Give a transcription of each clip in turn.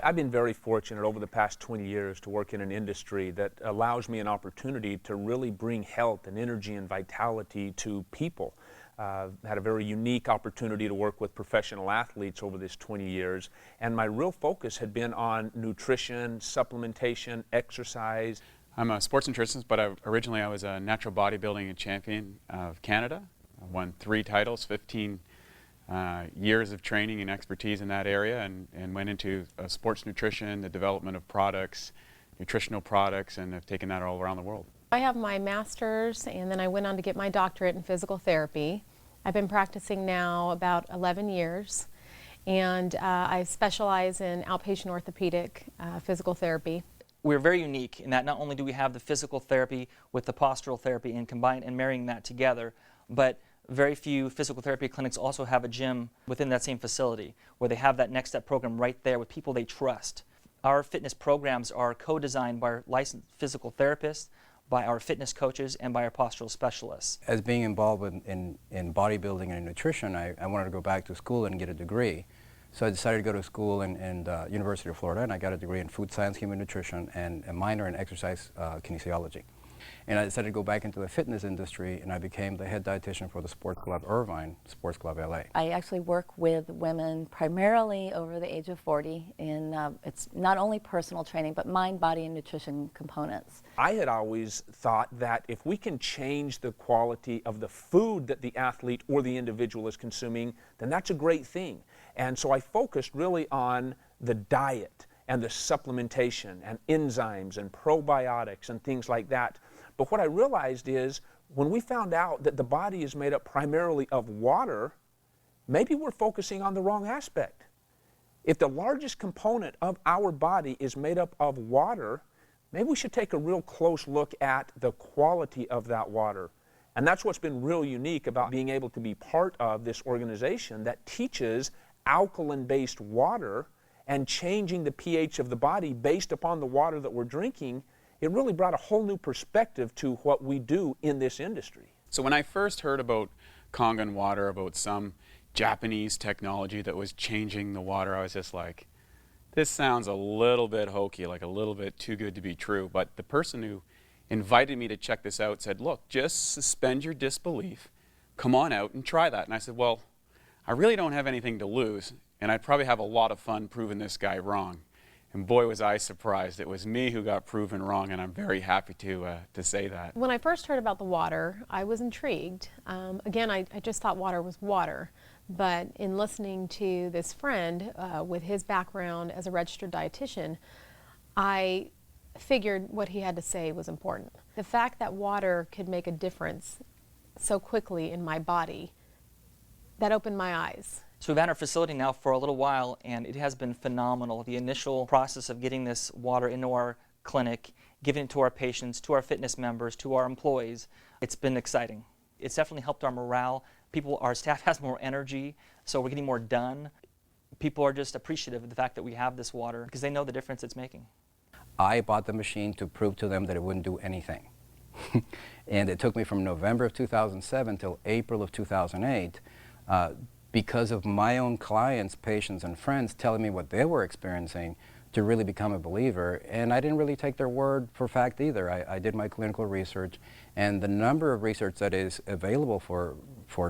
I've been very fortunate over the past 20 years to work in an industry that allows me an opportunity to really bring health and energy and vitality to people. Had a very unique opportunity to work with professional athletes over this 20 years, and my real focus had been on nutrition, supplementation, exercise. I'm a sports nutritionist, but originally I was a natural bodybuilding champion of Canada. I won 3 titles, 15 years of training and expertise in that area, and went into sports nutrition, the development of products, nutritional products, and have taken that all around the world. I have my master's, and then I went on to get my doctorate in physical therapy. I've been practicing now about 11 years, and I specialize in outpatient orthopedic physical therapy. We're very unique in that not only do we have the physical therapy with the postural therapy and combine and marrying that together, but very few physical therapy clinics also have a gym within that same facility where they have that next step program right there with people they trust. Our fitness programs are co-designed by our licensed physical therapists, by our fitness coaches, and by our postural specialists. As being involved in bodybuilding and nutrition, I wanted to go back to school and get a degree. So I decided to go to school in University of Florida, and I got a degree in food science, human nutrition, and a minor in exercise kinesiology. And I decided to go back into the fitness industry, and I became the head dietitian for the Sports Club Irvine, Sports Club LA. I actually work with women primarily over the age of 40 in it's not only personal training, but mind, body, and nutrition components. I had always thought that if we can change the quality of the food that the athlete or the individual is consuming, then that's a great thing. And so I focused really on the diet and the supplementation and enzymes and probiotics and things like that. But what I realized is when we found out that the body is made up primarily of water, maybe we're focusing on the wrong aspect. If the largest component of our body is made up of water, maybe we should take a real close look at the quality of that water. And that's what's been real unique about being able to be part of this organization that teaches alkaline-based water and changing the pH of the body based upon the water that we're drinking. It really brought a whole new perspective to what we do in this industry. So when I first heard about Kangen water, about some Japanese technology that was changing the water, I was just like, this sounds a little bit hokey, like a little bit too good to be true. But the person who invited me to check this out said, look, just suspend your disbelief, come on out and try that. And I said, well, I really don't have anything to lose, and I'd probably have a lot of fun proving this guy wrong. And boy, was I surprised. It was me who got proven wrong, and I'm very happy to say that. When I first heard about the water, I was intrigued. Again, I just thought water was water. But in listening to this friend with his background as a registered dietitian, I figured what he had to say was important. The fact that water could make a difference so quickly in my body, that opened my eyes. So we've had our facility now for a little while, and it has been phenomenal. The initial process of getting this water into our clinic, giving it to our patients, to our fitness members, to our employees, it's been exciting. It's definitely helped our morale. Our staff has more energy, so we're getting more done. People are just appreciative of the fact that we have this water because they know the difference it's making. I bought the machine to prove to them that it wouldn't do anything. And it took me from November of 2007 till April of 2008 because of my own clients, patients, and friends telling me what they were experiencing to really become a believer. And I didn't really take their word for fact either. I did my clinical research, and the number of research that is available for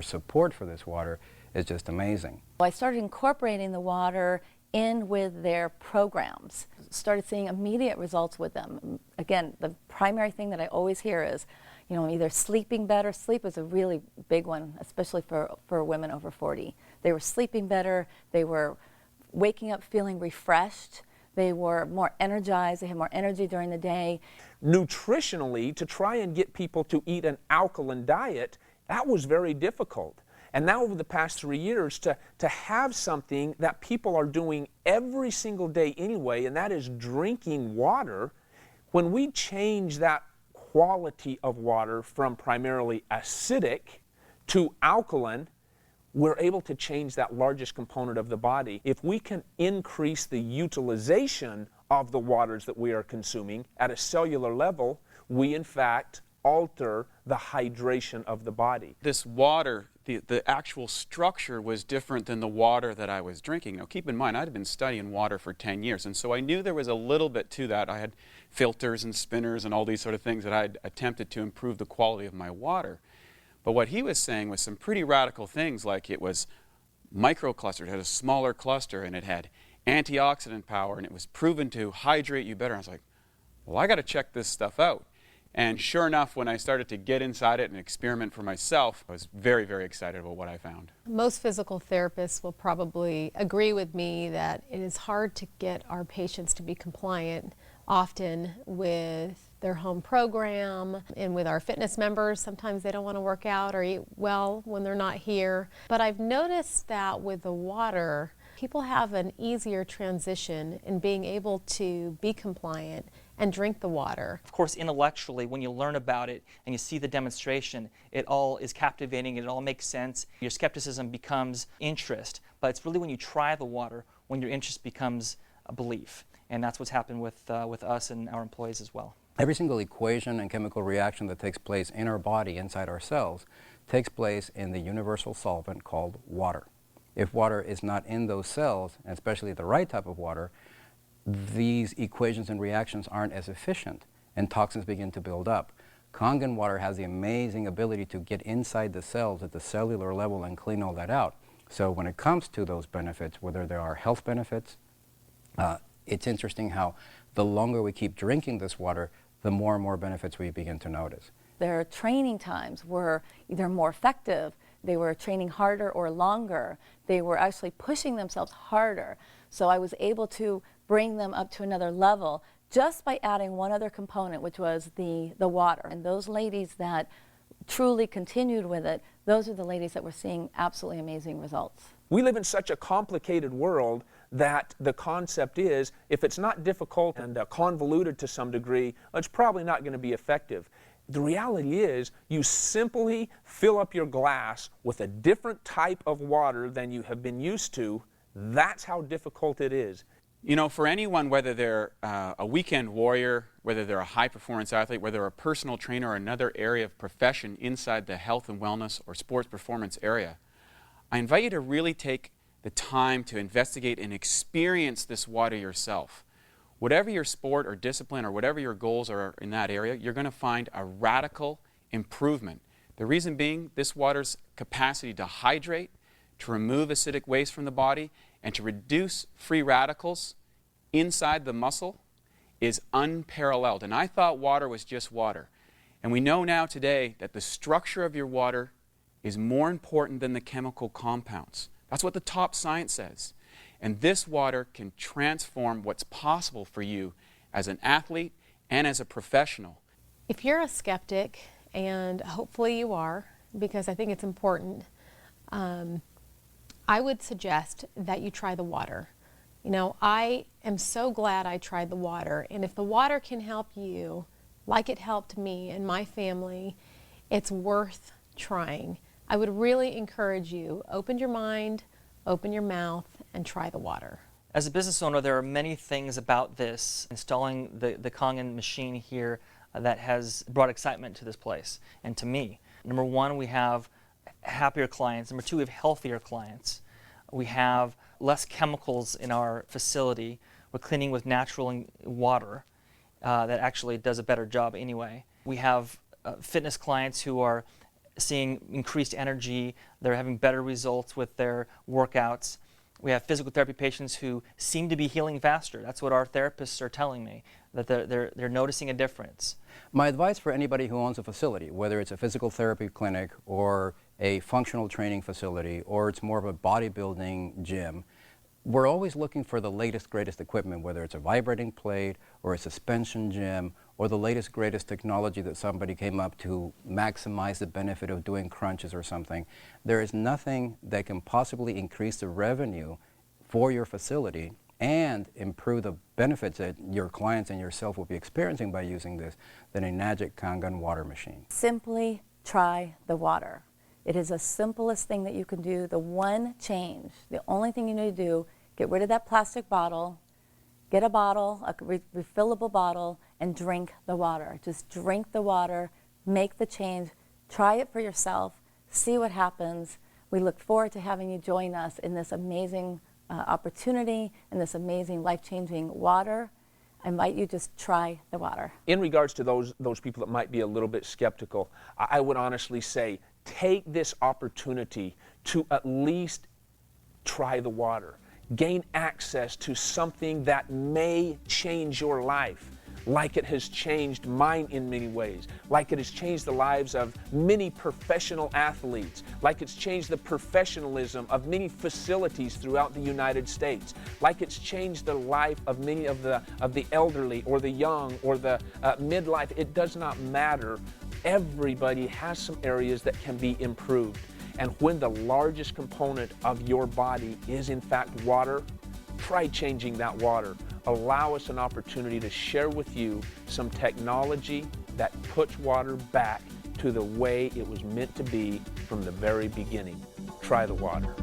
support for this water is just amazing. I started incorporating the water in with their programs, started seeing immediate results with them. Again, the primary thing that I always hear is, you know, either sleeping better. Sleep is a really big one, especially for women over 40. They were sleeping better, they were waking up feeling refreshed, they were more energized, they had more energy during the day. Nutritionally, to try and get people to eat an alkaline diet, that was very difficult. And now over the past 3 years, to have something that people are doing every single day anyway, and that is drinking water, when we change that quality of water from primarily acidic to alkaline, we're able to change that largest component of the body. If we can increase the utilization of the waters that we are consuming at a cellular level, we in fact alter the hydration of the body. This water the actual structure was different than the water that I was drinking. Now keep in mind, I'd been studying water for 10 years, and so I knew there was a little bit to that. I had filters and spinners and all these sort of things that I'd attempted to improve the quality of my water. But what he was saying was some pretty radical things, like it was microclustered, it had a smaller cluster, and it had antioxidant power, and it was proven to hydrate you better. I was like, well, I got to check this stuff out. And sure enough, when I started to get inside it and experiment for myself, I was very, very excited about what I found. Most physical therapists will probably agree with me that it is hard to get our patients to be compliant often with their home program and with our fitness members. Sometimes they don't want to work out or eat well when they're not here. But I've noticed that with the water, people have an easier transition in being able to be compliant and drink the water. Of course, intellectually, when you learn about it and you see the demonstration, it all is captivating, it all makes sense. Your skepticism becomes interest, but it's really when you try the water when your interest becomes a belief. And that's what's happened with us and our employees as well. Every single equation and chemical reaction that takes place in our body, inside our cells, takes place in the universal solvent called water. If water is not in those cells, and especially the right type of water, these equations and reactions aren't as efficient, and toxins begin to build up. Kangen water has the amazing ability to get inside the cells at the cellular level and clean all that out. So when it comes to those benefits, whether there are health benefits, it's interesting how the longer we keep drinking this water, the more and more benefits we begin to notice. Their training times were either more effective, they were training harder or longer, they were actually pushing themselves harder. So I was able to bring them up to another level just by adding one other component, which was the water. And those ladies that truly continued with it, those are the ladies that were seeing absolutely amazing results. We live in such a complicated world that the concept is, if it's not difficult and convoluted to some degree, it's probably not going to be effective. The reality is, you simply fill up your glass with a different type of water than you have been used to. That's how difficult it is. You know, for anyone, whether they're a weekend warrior, whether they're a high-performance athlete, whether they're a personal trainer or another area of profession inside the health and wellness or sports performance area, I invite you to really take the time to investigate and experience this water yourself. Whatever your sport or discipline or whatever your goals are in that area, you're going to find a radical improvement. The reason being, this water's capacity to hydrate, to remove acidic waste from the body, and to reduce free radicals inside the muscle is unparalleled. And I thought water was just water. And we know now today that the structure of your water is more important than the chemical compounds. That's what the top science says. And this water can transform what's possible for you as an athlete and as a professional. If you're a skeptic, and hopefully you are, because I think it's important, I would suggest that you try the water. You know, I am so glad I tried the water, and if the water can help you, like it helped me and my family, it's worth trying. I would really encourage you, open your mind, open your mouth, and try the water. As a business owner, there are many things about this, installing the Kangen machine here, that has brought excitement to this place and to me. Number one, we have happier clients. Number two, we have healthier clients. We have less chemicals in our facility. We're cleaning with natural water that actually does a better job anyway. We have fitness clients who are seeing increased energy. They're having better results with their workouts. We have physical therapy patients who seem to be healing faster. That's what our therapists are telling me, that they're noticing a difference. My advice for anybody who owns a facility, whether it's a physical therapy clinic or a functional training facility or it's more of a bodybuilding gym, we're always looking for the latest, greatest equipment, whether it's a vibrating plate or a suspension gym or the latest, greatest technology that somebody came up to maximize the benefit of doing crunches or something. There is nothing that can possibly increase the revenue for your facility and improve the benefits that your clients and yourself will be experiencing by using this than Enagic Kangen water machine. Simply try the water. It is the simplest thing that you can do. The one change, the only thing you need to do, get rid of that plastic bottle, get a bottle, a refillable bottle, and drink the water. Just drink the water, make the change, try it for yourself, see what happens. We look forward to having you join us in this amazing opportunity and this amazing life-changing water. I invite you just try the water. In regards to those people that might be a little bit skeptical, I would honestly say take this opportunity to at least try the water. Gain access to something that may change your life, like it has changed mine in many ways, like it has changed the lives of many professional athletes, like it's changed the professionalism of many facilities throughout the United States, like it's changed the life of many of the elderly or the young or the midlife. It does not matter. Everybody has some areas that can be improved. And when the largest component of your body is in fact water, try changing that water. Allow us an opportunity to share with you some technology that puts water back to the way it was meant to be from the very beginning. Try the water.